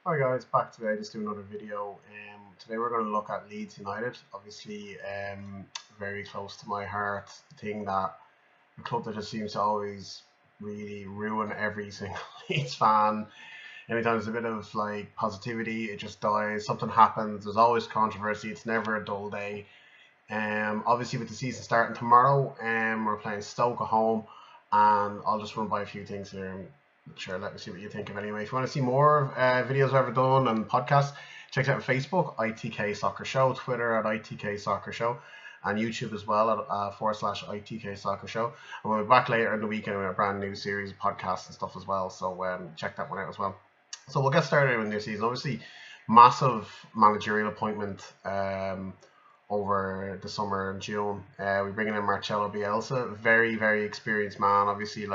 Hi guys, back today just do another video. Today we're going to look at Leeds United. Obviously, very close to my heart. The thing that the club that just seems to always really ruin every single Leeds fan. Anytime there's a bit of like positivity, it just dies. Something happens. There's always controversy. It's never a dull day. Obviously with the season starting tomorrow, we're playing Stoke at home, and I'll just run by a few things here. Sure, let me see what you think of anyway. If you want to see more videos I've ever done and podcasts, check out Facebook, ITK Soccer Show, Twitter at ITK Soccer Show, and YouTube as well at /ITK Soccer Show. And we'll be back later in the weekend with a brand new series of podcasts and stuff as well. So check that one out as well. So we'll get started with the new season. Obviously, massive managerial appointment over the summer in June. We're bringing in Marcelo Bielsa, very, very experienced man. Obviously,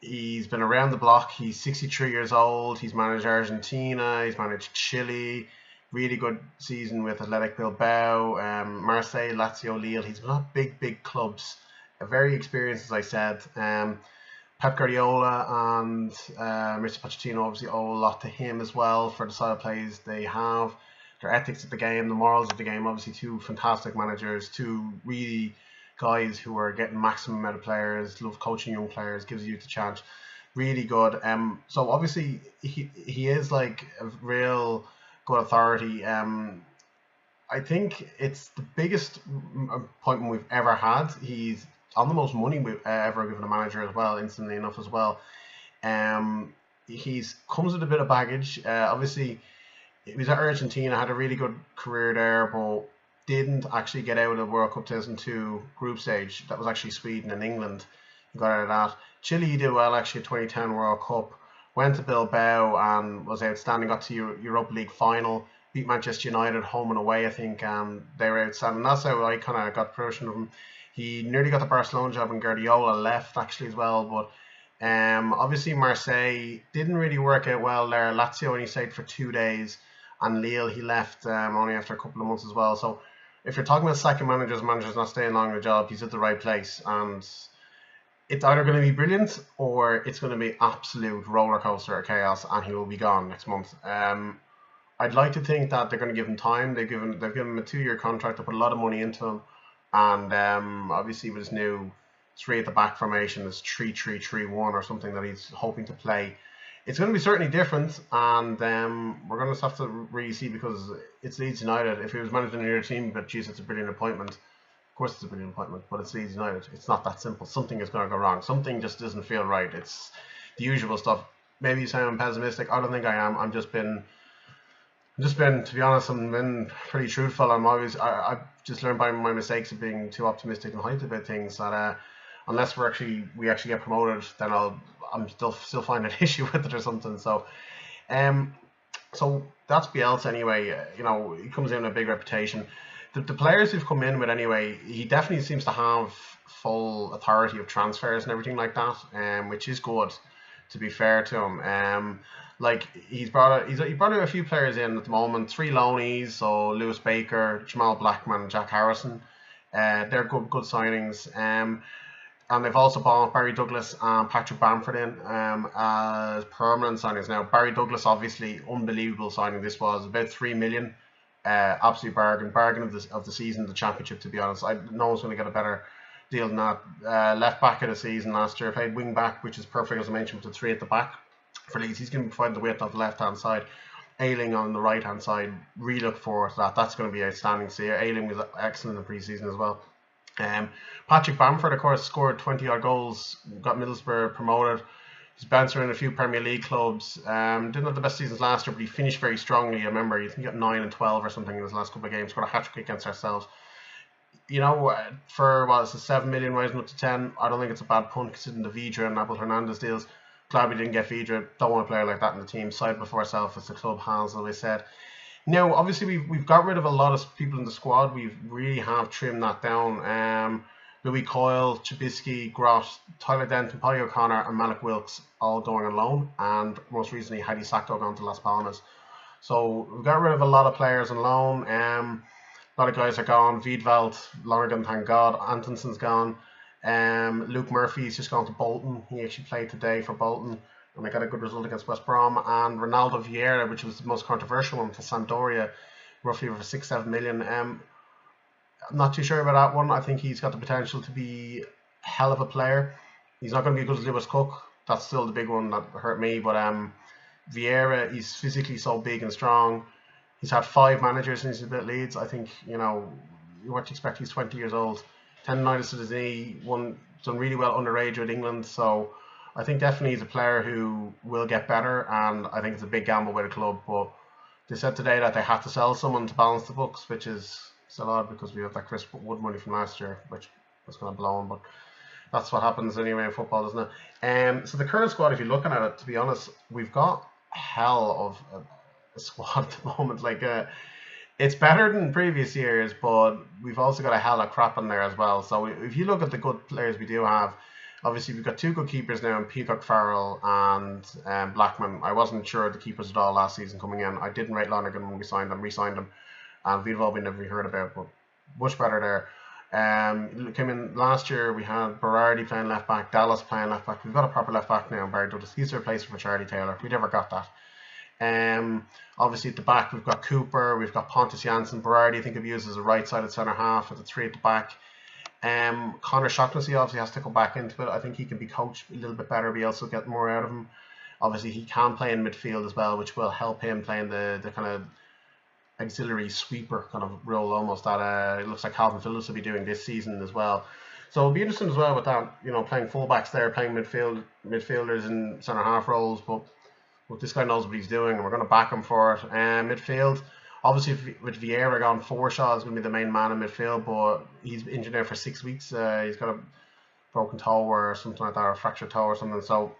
he's been around the block. He's 63 years old. He's managed Argentina. He's managed Chile. Really good season with Athletic Bilbao, Marseille, Lazio, Lille. He's been at big clubs. Very experienced, as I said. Pep Guardiola and Mr. Pochettino obviously owe a lot to him as well for the style of plays they have, their ethics of the game, the morals of the game. Obviously, two fantastic managers, two really guys who are getting maximum out of players, love coaching young players, gives you the chance. Really good. So obviously he is like a real good authority. I think it's the biggest appointment we've ever had. He's on the most money we've ever given a manager as well, instantly enough as well. He's comes with a bit of baggage. Obviously, he was at Argentina, had a really good career there, but didn't actually get out of the World Cup 2002 group stage. That was actually Sweden and England. He got out of that. Chile, he did well actually, 2010 World Cup. Went to Bilbao and was outstanding. Got to Europa League final. Beat Manchester United home and away, I think. They were outstanding. That's how I kind of got impression of him. He nearly got the Barcelona job, and Guardiola left actually as well. But obviously Marseille didn't really work out well there. Lazio only stayed for 2 days, and Lille he left only after a couple of months as well. So if you're talking about second managers not staying long in the job, he's at the right place, and it's either going to be brilliant or it's going to be absolute roller coaster of chaos, and he will be gone next month. I'd like to think that they're going to give him time. They've given him a 2-year contract. They put a lot of money into him, and obviously with his new three at the back formation, this 3-3-3-1 or something that he's hoping to play, it's going to be certainly different, and we're going to have to really see, because it's Leeds United. If he was managing another team, but geez, it's a brilliant appointment. Of course, it's a brilliant appointment, but it's Leeds United. It's not that simple. Something is going to go wrong. Something just doesn't feel right. It's the usual stuff. Maybe you say I'm pessimistic. I don't think I am. I've just been, to be honest, I'm been pretty truthful. I've just learned by my mistakes of being too optimistic and hyped about things, that unless we actually get promoted, then I'm still find an issue with it or something. So so that's Bielsa anyway. He comes in with a big reputation. The players who've come in with anyway, he definitely seems to have full authority of transfers and everything like that, which is good, to be fair to him. Like he brought out a few players in at the moment, 3 loanees, so Lewis Baker, Jamal Blackman, Jack Harrison. They're good signings. And they've also bought Barry Douglas and Patrick Bamford in as permanent signings. Now, Barry Douglas, obviously, unbelievable signing this was. About 3 million. Absolute bargain of the season, the championship, to be honest. No one's going to get a better deal than that. Left back of the season last year. Played wing back, which is perfect, as I mentioned, with the 3 at the back for Leeds. He's going to be providing the width on the left-hand side. Ayling on the right-hand side. Really look forward to that. That's going to be outstanding to see. Ayling was excellent in pre-season as well. Patrick Bamford, of course, scored 20-odd goals, got Middlesbrough promoted. He's bounced around a few Premier League clubs. Didn't have the best seasons last year, but he finished very strongly. I remember he got 9 and 12 or something in his last couple of games. Scored a hat-trick against ourselves. For what is it, 7 million rising up to 10, I don't think it's a bad punt considering the Vidra and Abel Hernandez deals. Glad we didn't get Vidra. Don't want a player like that in the team. Side before ourselves, as the club has, as I said. Now, obviously, we've got rid of a lot of people in the squad. We really have trimmed that down. Louis Coyle, Chibisky, Gross, Tyler Denton, Polly O'Connor, and Malik Wilkes all going on loan, and most recently Hadi Sakto gone to Las Palmas. So we've got rid of a lot of players on loan. A lot of guys are gone. Wiedwald, Lorgan, thank God. Antonson's gone. Luke Murphy's just gone to Bolton. He actually played today for Bolton. and they got a good result against West Brom. And Ronaldo Vieira, which was the most controversial one, to Sampdoria, roughly for 6-7 million. I'm not too sure about that one. I think he's got the potential to be a hell of a player. He's not going to be as good as Lewis Cook. That's still the big one that hurt me. But Vieira, he's physically so big and strong. He's had 5 managers since he's been at Leeds. I think, you know, what you expect, he's 20 years old. Tendonitis to his knee, done really well underage with England. So I think definitely he's a player who will get better, and I think it's a big gamble by the club. But they said today that they have to sell someone to balance the books, which is still odd because we have that Chris Wood money from last year, which was kind of blown. But that's what happens anyway in football, doesn't it? So the current squad, if you're looking at it, to be honest, we've got hell of a squad at the moment. Like, it's better than previous years, but we've also got a hell of crap in there as well. So if you look at the good players we do have, obviously we've got 2 good keepers now in Peacock Farrell and Blackman. I wasn't sure of the keepers at all last season coming in. I didn't rate Lonergan when we signed him, re-signed him, and Vito we never heard about, but much better there. Came in last year, we had Berardi playing left back, Dallas playing left back. We've got a proper left back now in Barry Douglas. He's a replacement for Charlie Taylor. We never got that. Obviously at the back we've got Cooper, we've got Pontus Jansson. Berardi I think will be used as a right-sided centre half with the 3 at the back. Connor Shaughnessy obviously has to go back into it. I think he can be coached a little bit better, be able to get more out of him. Obviously he can play in midfield as well, which will help him playing the kind of auxiliary sweeper kind of role almost that it looks like Calvin Phillips will be doing this season as well. So it'll be interesting as well with that, you know, playing fullbacks there, playing midfielders in centre half roles, but this guy knows what he's doing, and we're going to back him for it. Midfield, obviously with Vieira gone, Forshaw is going to be the main man in midfield, but he's injured now for 6 weeks. He's got a broken toe or something like that, or a fractured toe or something, so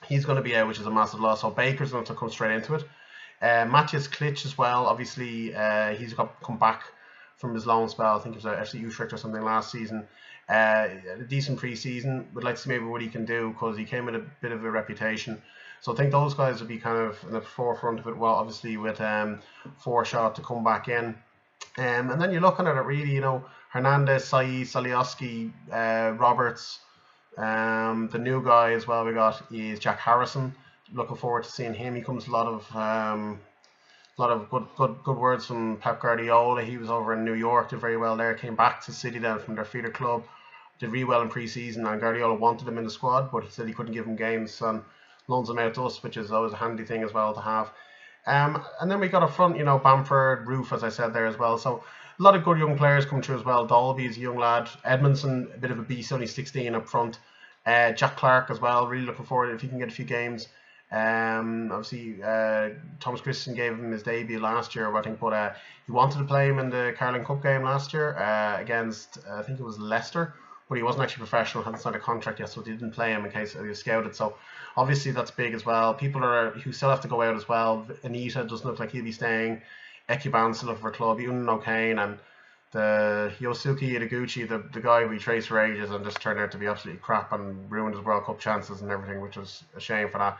he's going to be out, which is a massive loss. So Baker's going to come straight into it. Matthias Klitsch as well, obviously he's come back from his loan spell. I think it was at FC Utrecht or something last season. A decent pre-season. Would like to see maybe what he can do, because he came with a bit of a reputation. So I think those guys would be kind of in the forefront of it. Well, obviously with Forshaw to come back in. And then you're looking at it really, you know, Hernandez, Saïd, Salioski, Roberts. The new guy as well we got is Jack Harrison. Looking forward to seeing him. He comes a lot of good words from Pep Guardiola. He was over in New York, did very well there. Came back to City then from their feeder club, did really well in pre-season, and Guardiola wanted him in the squad, but he said he couldn't give him games and loans him out to us, which is always a handy thing as well to have. And then we got up front, you know, Bamford, Roof, as I said there as well. So a lot of good young players coming through as well. Dolby is a young lad. Edmondson, a bit of a beast, only 16 up front. Jack Clark as well. Really looking forward if he can get a few games. Obviously Thomas Christensen gave him his debut last year, I think, but he wanted to play him in the Carling Cup game last year against I think it was Leicester, but he wasn't actually professional, hadn't signed a contract yet, so they didn't play him in case he was scouted. So obviously that's big as well. People who still have to go out as well. Anita doesn't look like he'll be staying. Ekuban's still looking for a club. Even O'Kane and the Yosuke Itaguchi, the guy we traced for ages and just turned out to be absolutely crap and ruined his World Cup chances and everything, which was a shame for that.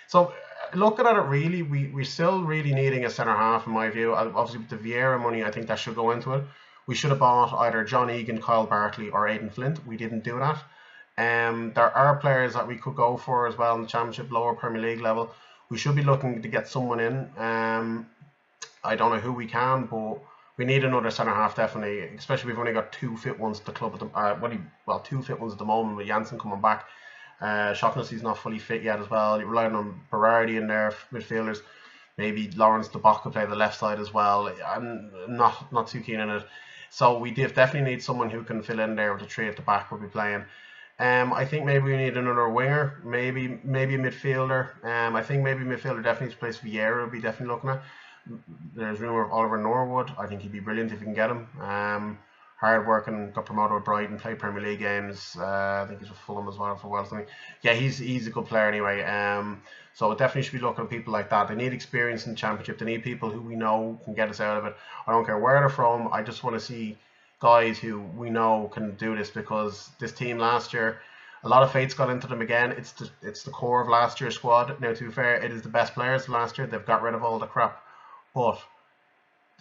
So looking at it, really, we're still really needing a centre half in my view. Obviously with the Vieira money, I think that should go into it. We should have bought either John Egan, Kyle Bartley or Aidan Flint. We didn't do that. There are players that we could go for as well in the Championship, lower Premier League level. We should be looking to get someone in. I don't know who we can, but we need another centre half definitely, especially we've only got 2 fit ones at the club at the 2 fit ones at the moment with Janssen coming back. Shaughnessy's not fully fit yet as well. You're relying on Berardi in there, midfielders. Maybe Lawrence DeBock could play the left side as well. I'm not too keen on it. So we definitely need someone who can fill in there with the 3 at the back we'll be playing. I think maybe we need another winger, maybe a midfielder. I think maybe midfielder definitely to place Vieira would be definitely looking at. There's rumour of Oliver Norwood. I think he'd be brilliant if we can get him. Hard working, got promoted with Brighton, played Premier League games. I think he's with Fulham as well for a while. Something. Yeah, he's a good player anyway. So it definitely should be looking at people like that. They need experience in the Championship. They need people who we know can get us out of it. I don't care where they're from. I just want to see guys who we know can do this, because this team last year, a lot of fate's got into them again. It's the core of last year's squad. Now, to be fair, it is the best players last year. They've got rid of all the crap, but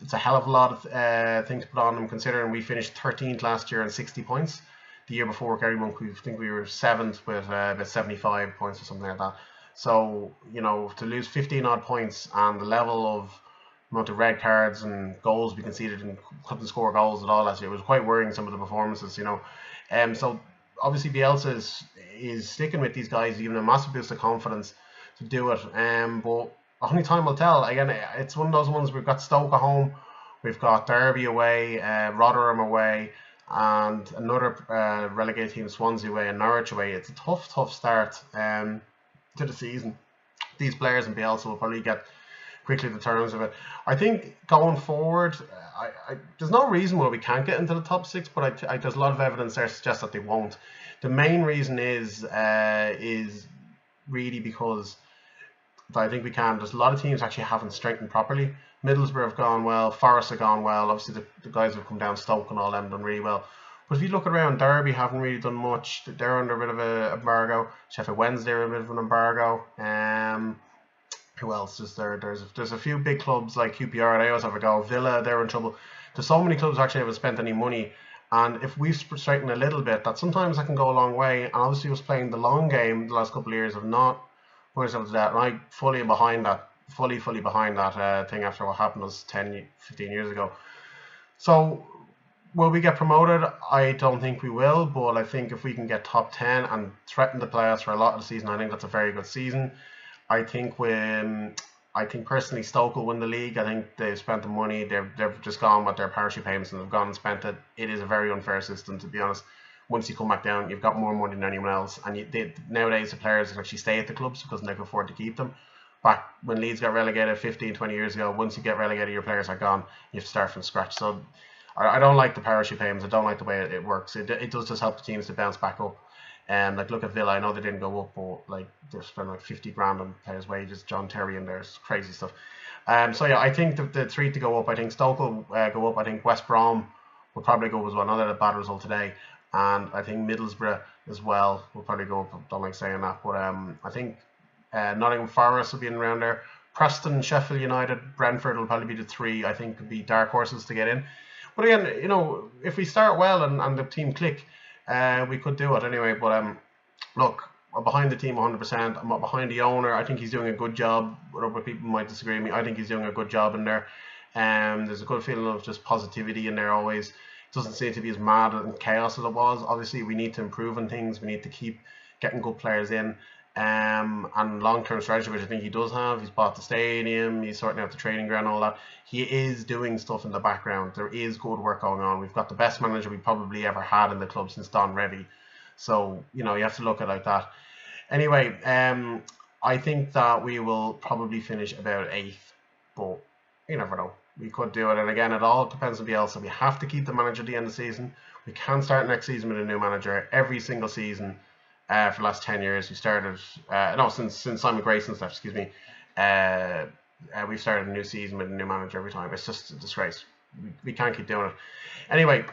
it's a hell of a lot of things to put on them, considering we finished 13th last year and 60 points. The year before, Gary Monk, I think we were 7th with about 75 points or something like that. So, you know, to lose 15 odd points and the level of amount of red cards and goals we conceded and couldn't score goals at all last year, it was quite worrying, some of the performances, you know. So obviously Bielsa is sticking with these guys, giving them a massive boost of confidence to do it. But only time will tell. Again, it's one of those ones. We've got Stoke at home, we've got Derby away, Rotherham away, and another relegated team, Swansea away, and Norwich away. It's a tough start to the season. These players and Bielsa will probably get quickly the terms of it. I think going forward, there's no reason why we can't get into the top 6, but there's a lot of evidence there suggests that they won't. The main reason is really because I think we can. There's a lot of teams actually haven't strengthened properly. Middlesbrough have gone well, Forest have gone well. Obviously, the guys have come down, Stoke and all them done really well. But if you look around, Derby haven't really done much. They're under a bit of an embargo. Sheffield Wednesday are a bit of an embargo. Who else is there? There's a few big clubs like QPR. They always have a go. Villa, they're in trouble. There's so many clubs actually haven't spent any money. And if we've straightened a little bit, that sometimes that can go a long way. And obviously, us playing the long game the last couple of years have not put ourselves to that. And I fully behind that, fully behind that thing after what happened was 10, 15 years ago. So, will we get promoted? I don't think we will. But I think if we can get top 10 and threaten the playoffs for a lot of the season, I think that's a very good season. I think personally Stoke will win the league. I think they've spent the money. They've just gone with their parachute payments and they've gone and spent it. It is a very unfair system, to be honest. Once you come back down, you've got more money than anyone else. And nowadays the players can actually stay at the clubs because they can afford to keep them. Back when Leeds got relegated 15, 20 years ago, once you get relegated, your players are gone. You have to start from scratch. So I don't like the parachute payments. I don't like the way it works. It does just help the teams to bounce back up. Like look at Villa, I know they didn't go up, but like they're spending like 50 grand on players' wages. John Terry and there's crazy stuff. So yeah, I think the three to go up. I think Stoke will go up. I think West Brom will probably go up as well. Not that a bad result today, and I think Middlesbrough as well will probably go up. Don't like saying that, but I think Nottingham Forest will be in around there. Preston, Sheffield United, Brentford will probably be the three I think could be dark horses to get in. But again, you know, if we start well and the team click. We could do it anyway, but look, I'm behind the team 100%. I'm not behind the owner. I think he's doing a good job. Other people might disagree with me. I think he's doing a good job in there. There's a good feeling of just positivity in there always. It doesn't seem to be as mad and chaos as it was. Obviously, we need to improve on things. We need to keep getting good players in. And long-term strategy, which I think he does have. He's bought the stadium, he's sorting out the training ground, all that. He is doing stuff in the background. There is good work going on. We've got the best manager we probably ever had in the club since Don Revie. So, you know, you have to look at it like that. Anyway, I think that we will probably finish about 8th, but you never know. We could do it, and again, it all depends on Bielsa. We have to keep the manager at the end of the season. We can't start next season with a new manager. Every single season for the last 10 years, we started, since Simon Grayson's left, excuse me, we've started a new season with a new manager every time. It's just a disgrace. We can't keep doing it. Anyway,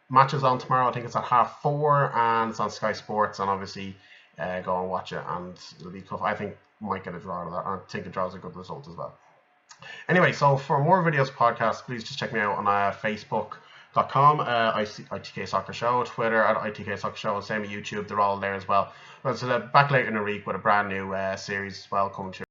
matches on tomorrow. I think it's at 4:30, and it's on Sky Sports, and obviously go and watch it, and it'll be tough. I think we might get a draw out of that. I think a draw is a good result as well. Anyway, so for more videos, podcasts, please just check me out on Facebook.com, ITK Soccer Show, Twitter at ITK Soccer Show, and same with YouTube. They're all there as well. But it's back later in the week with a brand new series as well coming to